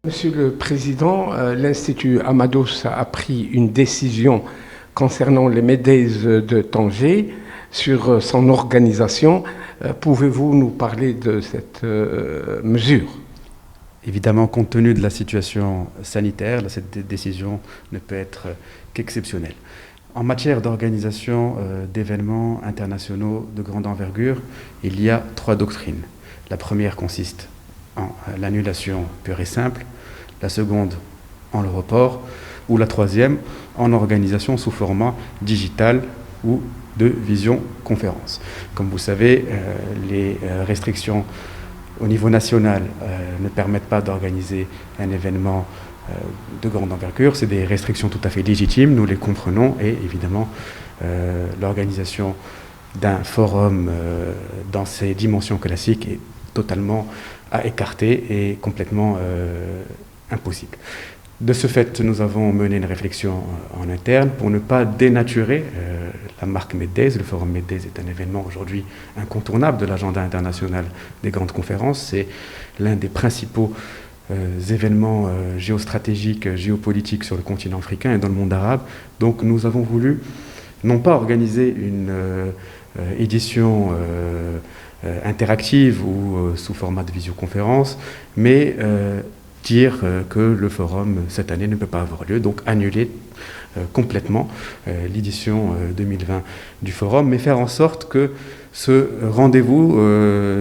Monsieur le Président, l'Institut Amados a pris une décision concernant les Médèses de Tanger sur son organisation. Pouvez-vous nous parler de cette mesure? Évidemment, compte tenu de la situation sanitaire, cette décision ne peut être qu'exceptionnelle. En matière d'organisation d'événements internationaux de grande envergure, il y a 3 doctrines. La première consiste en l'annulation pure et simple, la seconde en le report, ou la troisième en organisation sous format digital ou de visioconférence. Comme vous savez, les restrictions au niveau national ne permettent pas d'organiser un événement de grande envergure. C'est des restrictions tout à fait légitimes, nous les comprenons, et évidemment l'organisation d'un forum dans ses dimensions classiques est totalement à écarter et complètement impossible. De ce fait, nous avons mené une réflexion en interne pour ne pas dénaturer la marque Meddays. Le Forum Meddays est un événement aujourd'hui incontournable de l'agenda international des grandes conférences. C'est l'un des principaux événements géostratégiques, géopolitiques sur le continent africain et dans le monde arabe. Donc nous avons voulu non pas organiser une édition interactive ou sous format de visioconférence, mais dire que le forum cette année ne peut pas avoir lieu, donc annuler complètement l'édition 2020 du forum, mais faire en sorte que ce rendez-vous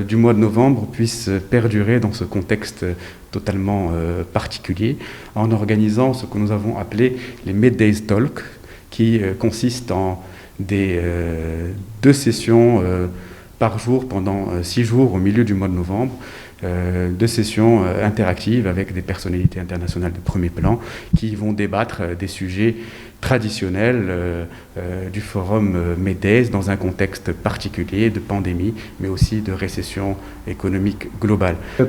du mois de novembre puisse perdurer dans ce contexte totalement particulier, en organisant ce que nous avons appelé les Meddays Talk, qui consistent en des 2 sessions par jour pendant 6 jours au milieu du mois de novembre, 2 sessions interactives avec des personnalités internationales de premier plan qui vont débattre des sujets traditionnels du forum Meddays dans un contexte particulier de pandémie, mais aussi de récession économique globale. Le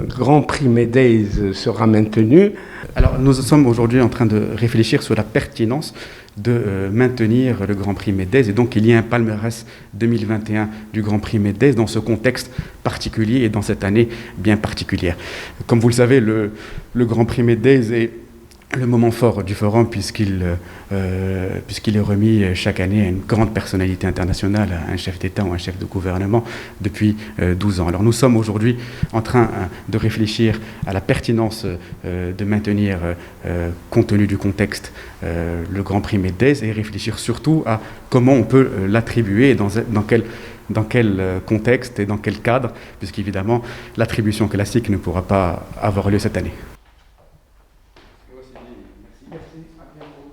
Grand Prix Meddays sera maintenu. Alors nous sommes aujourd'hui en train de réfléchir sur la pertinence de maintenir le Grand Prix Meddays, et donc il y a un palmarès 2021 du Grand Prix Meddays dans ce contexte particulier et dans cette année bien particulière. Comme vous le savez, le Grand Prix Meddays est le moment fort du forum puisqu'il est remis chaque année à une grande personnalité internationale, à un chef d'État ou un chef de gouvernement depuis 12 ans. Alors nous sommes aujourd'hui en train de réfléchir à la pertinence de maintenir, compte tenu du contexte, le Grand Prix Meddays, et réfléchir surtout à comment on peut l'attribuer et dans quel contexte et dans quel cadre, puisqu'évidemment l'attribution classique ne pourra pas avoir lieu cette année. Merci. À bientôt.